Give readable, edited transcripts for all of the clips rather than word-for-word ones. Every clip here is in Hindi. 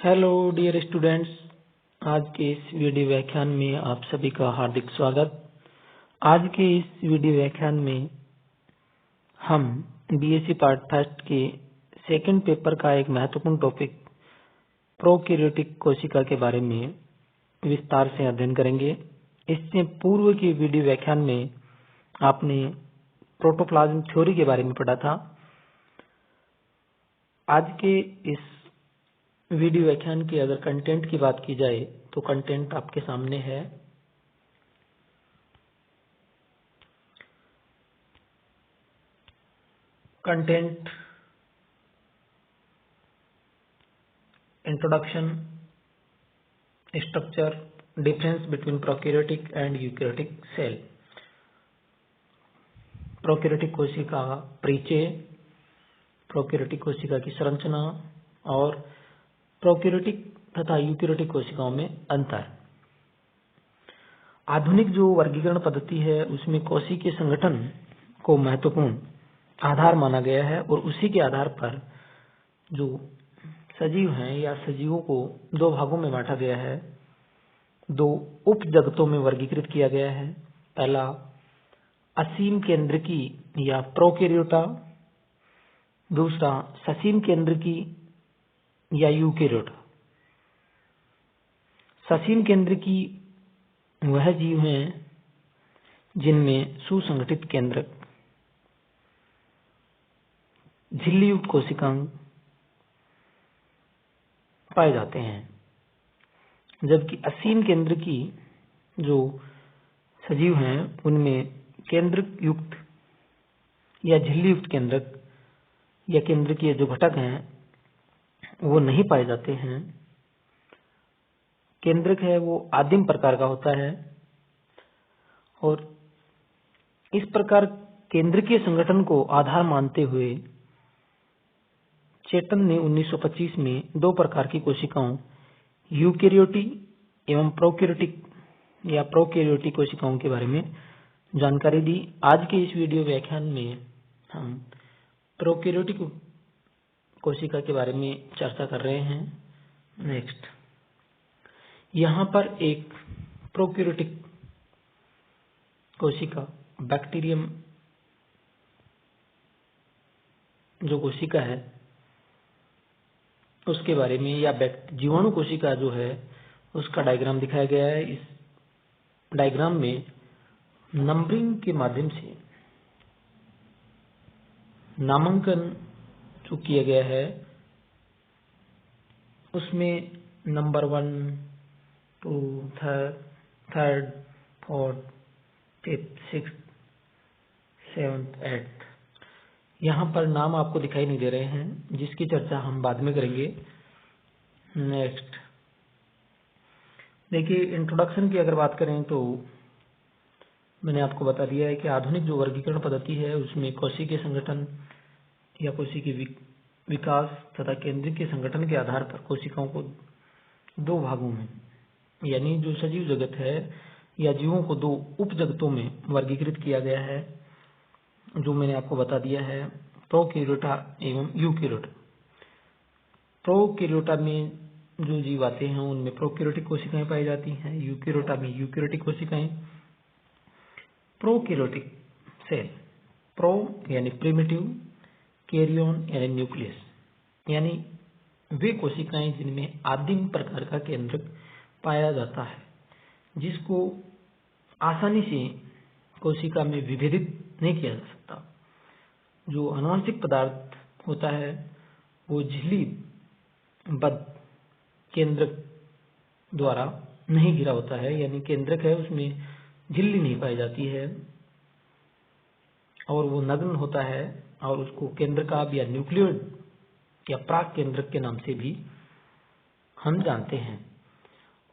हेलो डियर स्टूडेंट्स, आज के इस वीडियो व्याख्यान में आप सभी का हार्दिक स्वागत। आज के इस वीडियो व्याख्यान में हम बीएससी पार्ट फर्स्ट के सेकंड पेपर का एक महत्वपूर्ण टॉपिक प्रोकैरियोटिक कोशिका के बारे में विस्तार से अध्ययन करेंगे। इससे पूर्व के वीडियो व्याख्यान में आपने प्रोटोप्लाज्म थ्योरी के बारे में पढ़ा था। आज के इस वीडियो व्याख्यान के अगर कंटेंट की बात की जाए तो कंटेंट आपके सामने है। Content introduction, structure, difference between prokaryotic and eukaryotic cell, prokaryotic कोशिका का परिचय, प्रोकैरियोटिक कोशिका की संरचना और प्रोकैरियोटिक तथा यूकैरियोटिक कोशिकाओं में अंतर। आधुनिक जो वर्गीकरण पद्धति है उसमें कोशिकीय संगठन को महत्वपूर्ण आधार माना गया है और उसी के आधार पर जो सजीव हैं या सजीवों को दो भागों में बांटा गया है, दो उप जगतों में वर्गीकृत किया गया है। पहला असीम केंद्रकी या प्रोकैरियोटा, दूसरा ससीम केंद्रकी या यूकैरियोटा। ससीम केंद्रकी वह जीव हैं जिनमें सुसंगठित केंद्रक, झिल्लीयुक्त कोशिकांग पाए जाते हैं, जबकि असीम केंद्रकी जो सजीव हैं उनमें केंद्रक युक्त या झिल्ली युक्त केंद्रक या केंद्रकीय जो घटक हैं वो नहीं पाए जाते हैं। केंद्रक है वो आदिम प्रकार का होता है और इस प्रकार केंद्रकीय संगठन को आधार मानते हुए चेतन ने 1925 में दो प्रकार की कोशिकाओं यूकैरियोटी एवं प्रोकैरियोटिक या प्रोकैरियोटिक कोशिकाओं के बारे में जानकारी दी। आज के इस वीडियो व्याख्यान में हम प्रोकैरियोटिक कोशिका के बारे में चर्चा कर रहे हैं। नेक्स्ट, यहाँ पर एक प्रोकैरियोटिक कोशिका बैक्टीरियम जो कोशिका है उसके बारे में या जीवाणु कोशिका जो है उसका डायग्राम दिखाया गया है। इस डायग्राम में नंबरिंग के माध्यम से नामांकन जो किया गया है उसमें नंबर 1, 2, 3, 4, 5, 6, 7, 8 यहाँ पर नाम आपको दिखाई नहीं दे रहे हैं, जिसकी चर्चा हम बाद में करेंगे। नेक्स्ट देखिए, इंट्रोडक्शन की अगर बात करें तो मैंने आपको बता दिया है कि आधुनिक जो वर्गीकरण पद्धति है उसमें कोशिकीय संगठन या कोशिकीय विकास तथा केंद्रीय संगठन के आधार पर कोशिकाओं को दो भागों में यानी जो सजीव जगत है या जीवों को दो उप जगतों में वर्गीकृत किया गया है, जो मैंने आपको बता दिया है, प्रोकैरियोटा एवं यूकैरियोटा। प्रोकैरियोटा में जो जीव आते हैं उनमें प्रोकैरियोटिक कोशिकाएं पाई जाती हैं, यूकैरियोटा में यूकैरियोटिक कोशिकाएं। प्रोकैरियोटिक सेल, प्रो यानी प्रिमिटिव, कैरियन यानी न्यूक्लियस, यानी वे कोशिकाएं जिनमें आदिम प्रकार का केंद्रक पाया जाता है, जिसको आसानी से कोशिका में विभेदित नहीं किया जा सकता। जो आनुवंशिक पदार्थ होता है वो झिल्लीबद्ध केंद्रक द्वारा नहीं घिरा होता है, यानी केंद्रक है उसमें झिल्ली नहीं पाई जाती है और वो नग्न होता है और उसको केंद्रकाभ या न्यूक्लियोइड या प्राक केंद्रक के नाम से भी हम जानते हैं।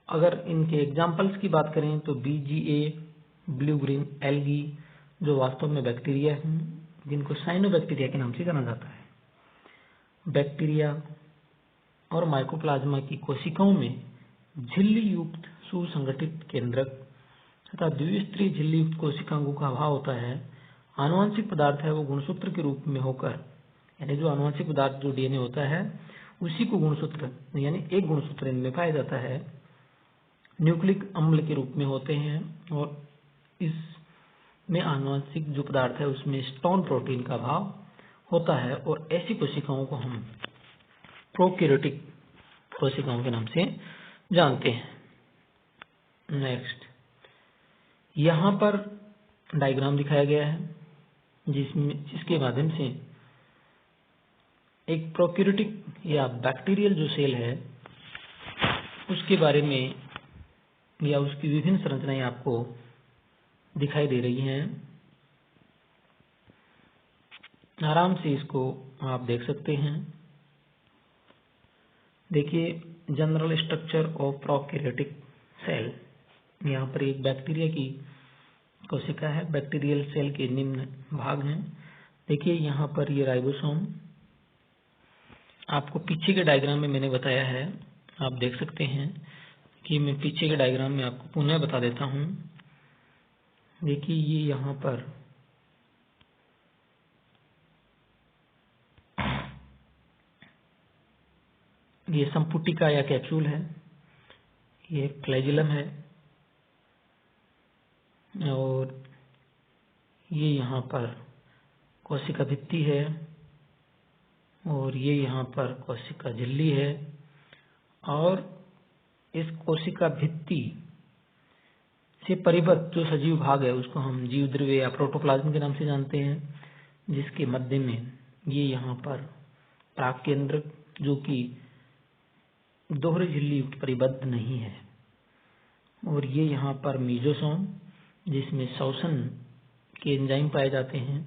अगर इनके एग्जाम्पल्स की बात करें तो BGA, ब्लू ग्रीन एल्गी जो वास्तव में बैक्टीरिया हैं, जिनको साइनोबैक्टीरिया के नाम से जाना जाता है। बैक्टीरिया और माइकोप्लाज्मा की कोशिकाओं में झिल्ली युक्त सुसंगठित केंद्रक तथा द्विस्तरीय झिल्ली युक्त कोशिकाओं का अभाव होता है। आनुवंशिक पदार्थ है वो गुणसूत्र के रूप में होकर, यानी जो आनुवंशिक पदार्थ जो DNA होता है उसी को गुणसूत्र यानी एक गुणसूत्र इनमें पाया जाता है, न्यूक्लिक अम्ल के रूप में होते हैं। और इसमें आनुवंशिक जो पदार्थ है उसमें स्टोन प्रोटीन का अभाव होता है, और ऐसी कोशिकाओं को हम प्रोकैरियोटिक कोशिकाओं के नाम से जानते हैं। नेक्स्ट, यहाँ पर डायग्राम दिखाया गया है जिसके माध्यम से एक प्रोकैरियोटिक या बैक्टीरियल जो सेल है उसके बारे में या उसकी विभिन्न संरचनाएं आपको दिखाई दे रही हैं। आराम से इसको आप देख सकते हैं। देखिए, general structure of prokaryotic cell, यहाँ पर एक बैक्टीरिया की कोशिका है। बैक्टीरियल सेल के निम्न भाग हैं। देखिए यहाँ पर ये राइबोसोम, आपको पीछे के डायग्राम में मैंने बताया है, आप देख सकते हैं कि मैं पीछे के डायग्राम में आपको पुनः बता देता हूँ। देखिए ये यहाँ पर ये संपुटिका या कैप्सूल है, ये फ्लैजिलम है, और ये यहाँ पर कोशिका भित्ति है, और ये यहाँ पर कोशिका झिल्ली है। और इस कोशिका भित्ति से परिबद्ध जो सजीव भाग है उसको हम जीव द्रव्य या प्रोटोप्लाज्म के नाम से जानते हैं, जिसके मध्य में ये यहाँ पर प्राक केंद्रक जो कि दोहरी झिल्ली युक्त परिबद्ध नहीं है, और ये यहाँ पर मीजोसोम जिसमें श्वसन के एंजाइम पाए जाते हैं।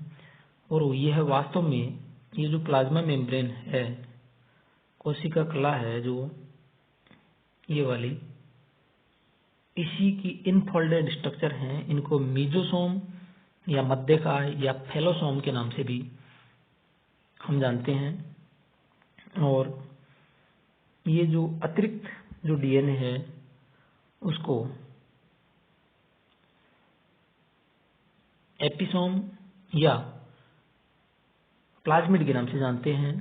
और यह वास्तव में ये जो प्लाज्मा मेम्ब्रेन है, कोशिका कला है जो ये वाली, इसी की इनफोल्डेड स्ट्रक्चर हैं। इनको मीजोसोम या मध्यकाय या फेलोसोम के नाम से भी हम जानते हैं। और ये जो अतिरिक्त जो डीएनए है उसको एपिसोम या प्लाज्मिड के नाम से जानते हैं।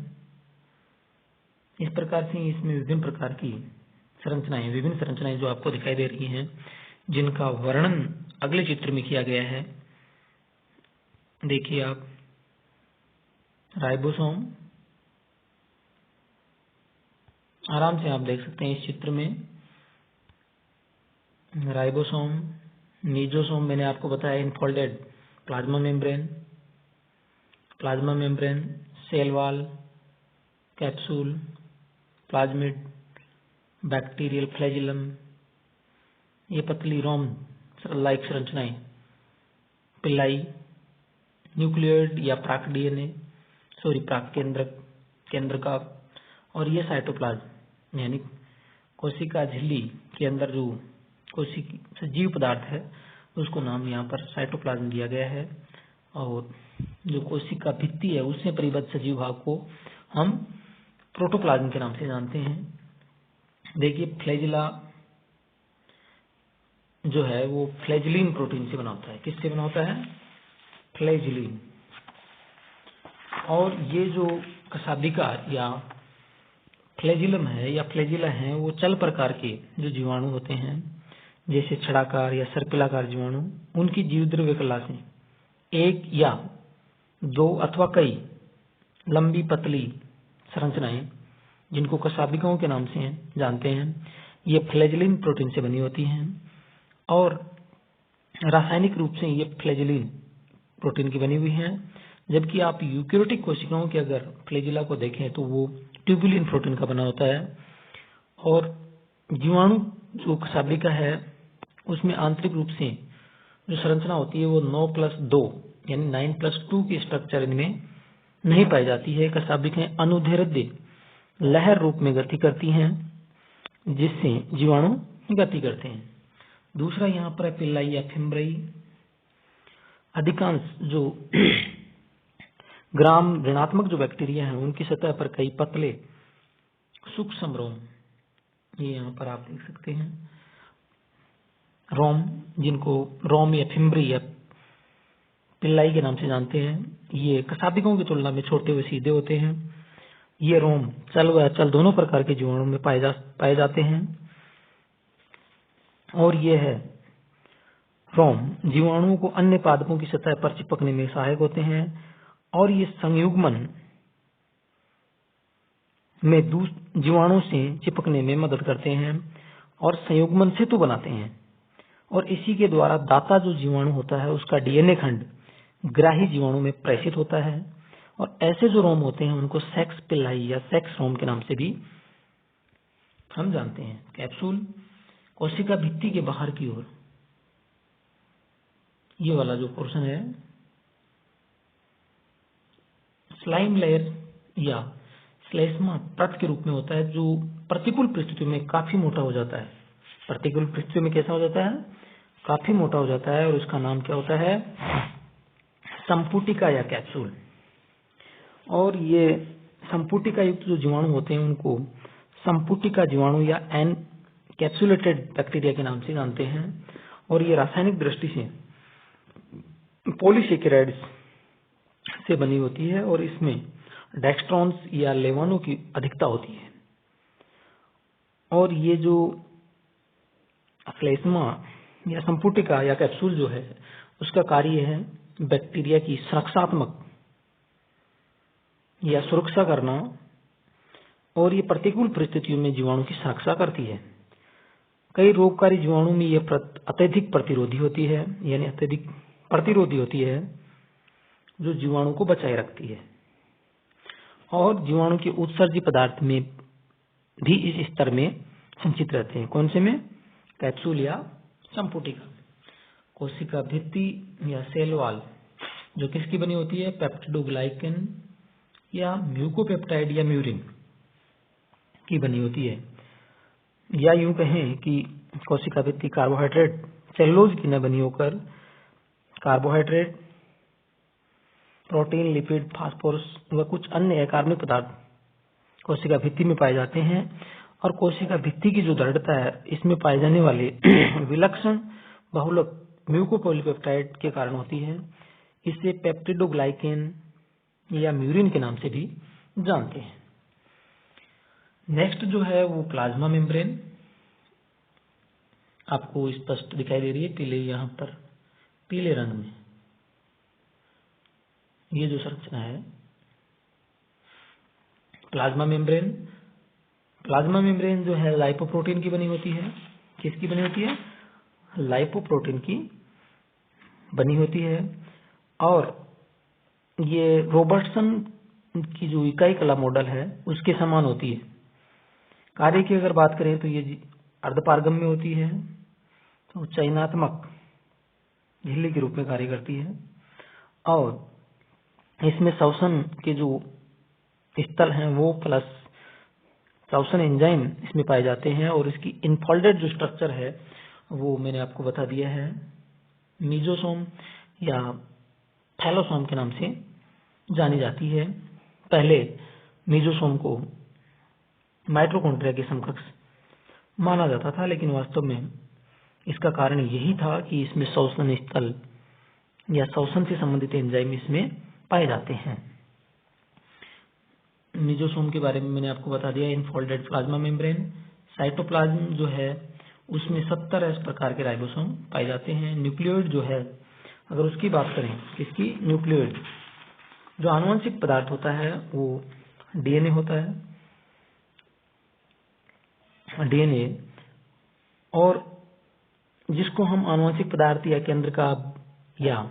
इस प्रकार से इसमें विभिन्न प्रकार की संरचनाएं, विभिन्न संरचनाएं जो आपको दिखाई दे रही हैं, जिनका वर्णन अगले चित्र में किया गया है। देखिए आप, राइबोसोम, आराम से आप देख सकते हैं इस चित्र में राइबोसोम, मीजोसोम मैंने आपको बताया infolded plasma membrane, cell wall, capsule, plasmid, bacterial flagellum, ये पतली रोम लाइक संरचनाएं, पिल्लाई, न्यूक्लियोइड या प्राक केंद्रक, और ये साइटोप्लाज्म यानी कोशिका झिल्ली के अंदर जो सजीव पदार्थ है उसको नाम यहाँ पर साइटोप्लाज्म दिया गया है। और जो कोशिका भित्ति है उससे परिबद्ध सजीव भाग को हम प्रोटोप्लाज्म के नाम से जानते हैं। देखिए, फ्लैजिला जो है वो फ्लैजिलिन प्रोटीन से बना होता है। किससे बना होता है? फ्लैजिलिन। और ये जो कशाभिका या फ्लैजिलम है या फ्लैजिला है, वो चल प्रकार के जो जीवाणु होते हैं, जैसे छड़ाकार या सर्पिलाकार जीवाणु, उनकी जीवद्रव्य कला से एक या दो अथवा कई लंबी पतली संरचनाएं, जिनको कशाभिकाओं के नाम से जानते हैं, ये फ्लैजिलिन प्रोटीन से बनी होती हैं। और रासायनिक रूप से ये फ्लैजिलिन प्रोटीन की बनी हुई हैं। जबकि आप यूकेरियोटिक कोशिकाओं के अगर फ्लैजिला को देखें तो वो ट्यूबुलिन प्रोटीन का बना होता है। और जीवाणु जो कशाभिका है उसमें आंतरिक रूप से जो संरचना होती है वो 9+2 यानी 9+2 की स्ट्रक्चर इनमें नहीं पाई जाती है। कशाभिकाएं अनुदैर्ध्य लहर रूप में गति करती हैं, जिससे जीवाणु गति करते हैं। दूसरा यहाँ पर पिल्लाई या फिम्ब्रई, अधिकांश जो ग्राम ऋणात्मक जो बैक्टीरिया हैं उनकी सतह पर कई पतले सूक्ष्म रोम, ये यहाँ पर आप देख सकते हैं रोम, जिनको रोम या फिम्ब्री या पिल्लाई के नाम से जानते हैं। ये कशाभिकाओं की तुलना में छोटे व सीधे होते हैं। ये रोम चल व अचल दोनों प्रकार के जीवाणु में पाए जाते हैं। और ये है रोम जीवाणुओं को अन्य पादपों की सतह पर चिपकने में सहायक होते हैं और ये संयुग्मन में जीवाणु से चिपकने में मदद करते हैं और संयुग्मन सेतु बनाते हैं। और इसी के द्वारा दाता जो जीवाणु होता है उसका डीएनए खंड ग्राही जीवाणु में प्रेषित होता है। और ऐसे जो रोम होते हैं उनको सेक्स पिल्लाई या सेक्स रोम के नाम से भी हम जानते हैं। कैप्सूल कोशिका भित्ति के बाहर की ओर ये वाला जो पोर्शन है स्लाइम लेयर या श्लेष्मा परत के रूप में होता है, जो प्रतिकूल परिस्थितियों में काफी मोटा हो जाता है। प्रतिकूल परिस्थितियों में कैसा हो जाता है? काफी मोटा हो जाता है। और उसका नाम क्या होता है? संपुटिका या कैप्सूल। और ये संपुटिका युक्त जो जीवाणु होते हैं उनको संपुटिका जीवाणु या एनकैप्सुलेटेड बैक्टीरिया के नाम से जानते हैं। और ये रासायनिक दृष्टि से पॉलीसेकेराइड्स से बनी होती है और इसमें डेक्स्ट्रॉन्स या लेवानों की अधिकता होती है। और ये जो श्लेष्मा या संपुटिका या कैप्सूल जो है उसका कार्य है बैक्टीरिया की सुरक्षात्मक या सुरक्षा करना। और ये प्रतिकूल परिस्थितियों में जीवाणु की सुरक्षा करती है। कई रोगकारी जीवाणु में ये अत्यधिक प्रतिरोधी होती है, यानी अत्यधिक प्रतिरोधी होती है, जो जीवाणु को बचाए रखती है। और जीवाणु के उत्सर्जी पदार्थ में भी इस स्तर में संचित रहते हैं। कौन से में? कैप्सूल या संपुटिका। कोशिका भित्ति या सेल वॉल जो किसकी बनी होती है? पेप्टिडोग्लाइकन या म्यूकोपेप्टाइड या म्यूरिन की बनी होती है। या यूं कहें कि कोशिका भित्ति कार्बोहाइड्रेट सेलुलोज की न बनी होकर कार्बोहाइड्रेट, प्रोटीन, लिपिड, फास्फोरस व कुछ अन्य अकार्बनिक पदार्थ कोशिका भित्ति में पाए जाते हैं। और कोशिका भित्ति की जो दृढ़ता है इसमें पाए जाने वाले विलक्षण बहुलक म्यूकोपॉलीपेप्टाइड के कारण होती है। इसे पेप्टिडोग्लाइकेन या म्यूरिन के नाम से भी जानते हैं। नेक्स्ट जो है वो प्लाज्मा मेम्ब्रेन आपको स्पष्ट दिखाई दे रही है पीले, यहाँ पर पीले रंग में ये जो संरचना है प्लाज्मा मेम्ब्रेन। प्लाज्मा मेम्ब्रेन जो है लाइपोप्रोटीन की बनी होती है। किसकी बनी होती है? लाइपोप्रोटीन की बनी होती है। और ये रॉबर्टसन की जो इकाई कला मॉडल है उसके समान होती है। कार्य की अगर बात करें तो ये अर्धपारगम्य होती है, तो चयनात्मक झिल्ली के रूप में कार्य करती है। और इसमें श्वसन के जो स्थल हैं वो प्लस श्वसन एंजाइम इसमें पाए जाते हैं। और इसकी इनफोल्डेड जो स्ट्रक्चर है वो मैंने आपको बता दिया है, मीजोसोम या थैलोसोम के नाम से जानी जाती है। पहले मीजोसोम को माइटोकॉन्ड्रिया के समकक्ष माना जाता था, लेकिन वास्तव में इसका कारण यही था कि इसमें श्वसन स्थल या श्वसन से संबंधित एंजाइम इसमें पाए जाते हैं। मीजोसोम के बारे में मैंने आपको बता दिया। Infolded plasma membrane. साइटोप्लाज्म जो है उसमें 70 प्रकार के राइबोसोम पाए जाते हैं। न्यूक्लियोइड जो है अगर उसकी बात करें, किसकी? न्यूक्लियोइड। जो आनुवंशिक पदार्थ होता है वो डीएनए होता है, डीएनए। और जिसको हम आनुवंशिक पदार्थ या केंद्र का या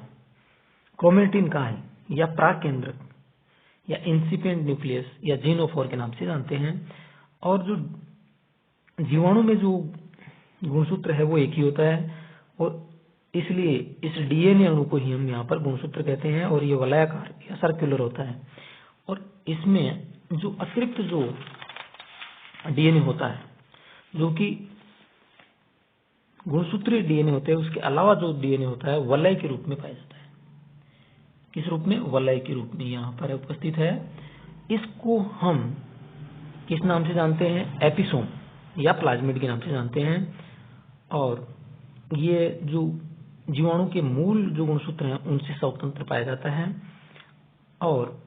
क्रोमेटिन का है या प्राक केंद्रक या इंसिपिएंट न्यूक्लियस या जीनोफोर के नाम से जानते हैं। और जो जीवाणु में जो गुणसूत्र है वो एक ही होता है और इसलिए इस डीएनए अणु को ही हम यहाँ पर गुणसूत्र कहते हैं। और ये वलयाकार या सर्कुलर होता है। और इसमें जो अतिरिक्त जो डीएनए होता है जो कि गुणसूत्रीय डीएनए होते हैं, उसके अलावा जो डीएनए होता है वलय के रूप में पाया जाता है। किस रूप में? वलय के रूप में यहाँ पर उपस्थित है। इसको हम किस नाम से जानते हैं? एपिसोम या प्लाज्मिड के नाम से जानते हैं। और ये जो जीवाणु के मूल जो गुणसूत्र हैं उनसे स्वतंत्र पाया जाता है। और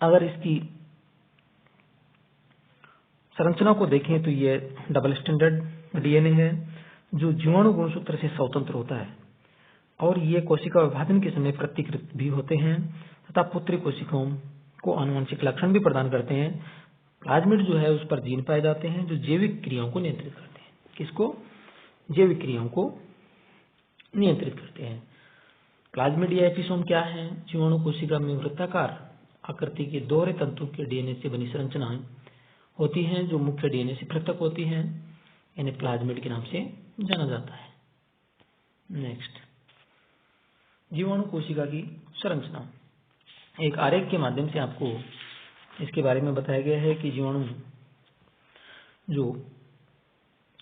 अगर इसकी संरचना को देखें तो ये डबल स्टैंडर्ड डीएनए है जो जीवाणु गुणसूत्र से स्वतंत्र होता है और ये कोशिका विभाजन के समय प्रतिकृत भी होते हैं तथा पुत्री कोशिकाओं को आनुवंशिक लक्षण भी प्रदान करते हैं। प्लाज्मिड जो है उस पर जीन पाए जाते हैं जो जैविक क्रियाओं को नियंत्रित करते हैं। किसको? जैविक क्रियाओं को नियंत्रित करते हैं। प्लाज्मिड या एपिसोम क्या है? जीवाणु कोशिका में वृत्ताकार आकृति के दोहरे तंतु के डीएनए से बनी संरचनाएं होती हैं जो मुख्य डीएनए से पृथक होती हैं। इन्हें प्लाज्मिड के नाम से जाना जाता है। नेक्स्ट, जीवाणु कोशिका की संरचना। एक आरेख के माध्यम से आपको इसके बारे में बताया गया है कि जीवाणु जो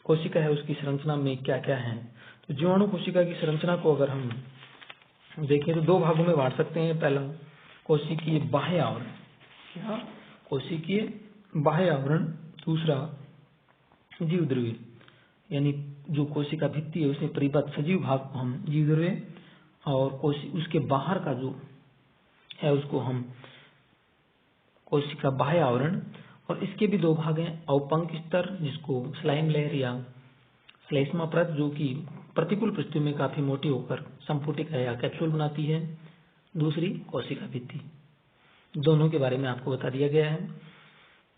कोशिका है उसकी संरचना में क्या क्या है। तो जीवाणु कोशिका की संरचना को अगर हम देखें तो दो भागों में बांट सकते हैं। पहला कोशिकीय बाह्य आवरण, क्या? कोशिकीय बाह्य आवरण। दूसरा जीव द्रव्य, यानी जो कोशिका भित्ति है उसमें परिबद्ध सजीव भाग को हम जीव द्रव्य और उसके बाहर का जो है उसको हम कोशिका बाह्य आवरण। और इसके भी दो भाग हैं, औपंक स्तर जिसको स्लाइम लेयर या श्लेष्मा परत जो कि प्रतिकूल परिस्थितियों में काफी मोटी होकर संपुटिका या कैप्सूल बनाती है। दूसरी कोशिका भित्ति। दोनों के बारे में आपको बता दिया गया है।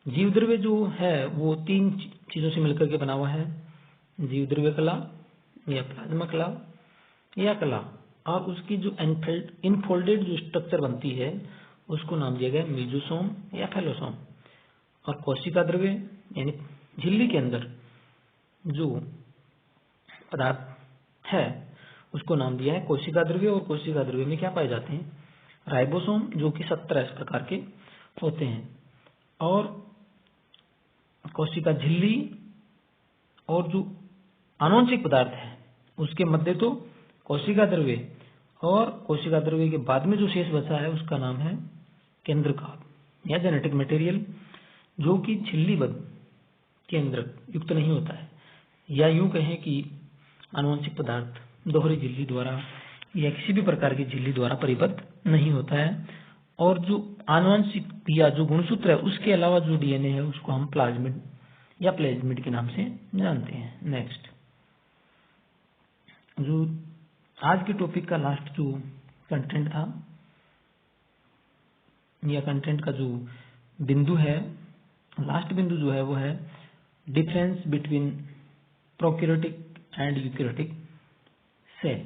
जीव द्रव्य जो है वो तीन चीजों से मिलकर के बना हुआ है, जीव द्रव्य कला या प्लाज्मा कला या कला, और उसकी जो इनफोल्डेड जो स्ट्रक्चर बनती है उसको नाम दिया गया मेसोसोम या फैलोसोम। और कोशिका द्रव्य यानी झिल्ली के अंदर जो पदार्थ है उसको नाम दिया है कोशिका द्रव्य। और कोशिका द्रव्य में क्या पाए जाते हैं? राइबोसोम जो कि 17 इस प्रकार के होते हैं। और कोशिका झिल्ली और जो आनुवंशिक पदार्थ है उसके मध्य तो कोशिका द्रव्य, और कोशिका द्रव्य के बाद में जो शेष बचा है उसका नाम है केंद्रक या जेनेटिक मटेरियल, जो कि झिल्लीबद्ध केंद्रक युक्त नहीं होता है, या यूं कहें कि आनुवंशिक पदार्थ दोहरी झिल्ली द्वारा या किसी भी प्रकार की झिल्ली द्वारा परिबद्ध नहीं होता है। और जो आनुवंशिक या जो गुणसूत्र है उसके अलावा जो डीएनए है उसको हम प्लाज्मिड या प्लेज्मिड के नाम से जानते हैं। नेक्स्ट, जो आज के टॉपिक का लास्ट जो कंटेंट था या कंटेंट का जो बिंदु है, लास्ट बिंदु जो है वो है difference between prokaryotic and eukaryotic cell.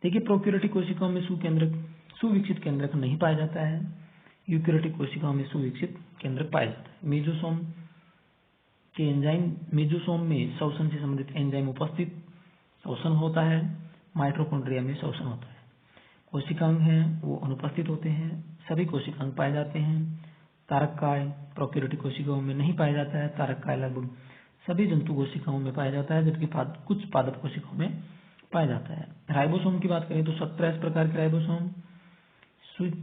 देखिए, प्रोकैरियोटिक कोशिकाओं में सुविकसित केंद्रक नहीं पाया जाता है, यूकैरियोटिक कोशिकाओं में सुविकसित केंद्रक पाया जाता है। मेसोसोम में श्वसन से संबंधित एंजाइम उपस्थित श्वसन होता है, माइटोकॉन्ड्रिया में श्वसन होता है। कोशिकांग हैं वो अनुपस्थित होते हैं, सभी कोशिकांग पाए जाते हैं। तारककाय प्रोकैरियोटिक कोशिकाओं में नहीं पाया जाता है, तारककाय लगभग सभी जंतु कोशिकाओं में पाया जाता है, जबकि कुछ पादप कोशिकाओं में पाया जाता है। राइबोसोम की बात करें तो 17 प्रकार के राइबोसोम,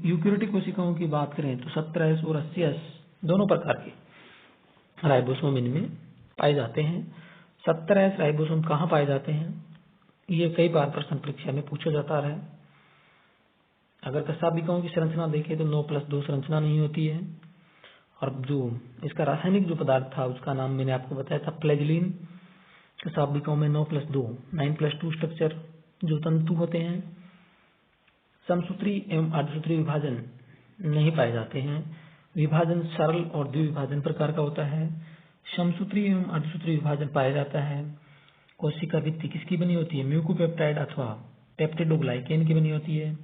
यूकैरियोटिक कोशिकाओं की बात करें तो 17 और 80 दोनों प्रकार के राइबोसोम इनमें पाए जाते हैं। 17 राइबोसोम कहाँ पाए जाते हैं, ये कई बार प्रश्न परीक्षा में पूछा जाता रहा है। अगर कशाभिकाओं की संरचना देखें तो 9+2 संरचना नहीं होती है। और जो इसका रासायनिक जो पदार्थ था उसका नाम मैंने आपको बताया था फ्लैजिलिन। कशाभिकाओं में 9+2 9+2 स्ट्रक्चर जो तंतु होते हैं। समसूत्री एवं अर्धसूत्री विभाजन नहीं पाए जाते हैं, विभाजन सरल और द्विविभाजन प्रकार का होता है। समसूत्री एवं अर्धसूत्री विभाजन पाया जाता है। कोशिका भित्ति किसकी बनी होती है? म्यूकोपेप्टाइड अथवा पेप्टिडोग्लाइकेन की बनी होती है।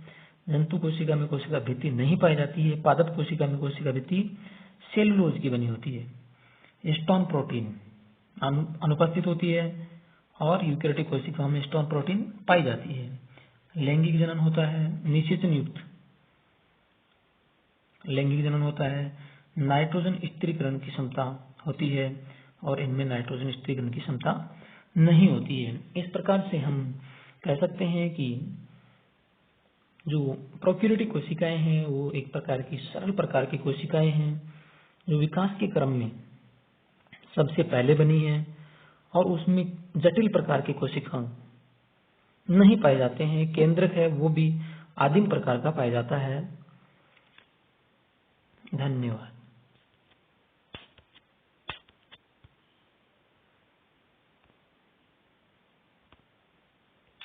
जंतु कोशिका में कोशिका भित्ति नहीं पाई जाती है। पादप कोशिका में कोशिका भित्ति सेलुलोज की बनी होती है। स्टोन प्रोटीन अनुपस्थित होती है और यूकैरियोटिक कोशिकाओं में स्टोन प्रोटीन पाई जाती है। लैंगिक जनन होता है, निषेचन युक्त लैंगिक जनन होता है। नाइट्रोजन स्थिरीकरण की क्षमता होती है और इनमें नाइट्रोजन स्थिरीकरण की क्षमता नहीं होती है। इस प्रकार से हम कह सकते हैं कि जो प्रोकैरियोटिक कोशिकाएं हैं वो एक प्रकार की सरल प्रकार की कोशिकाएं हैं जो विकास के क्रम में सबसे पहले बनी है और उसमें जटिल प्रकार के कोशिकांग नहीं पाए जाते हैं। केंद्रक है वो भी आदिम प्रकार का पाया जाता है। धन्यवाद।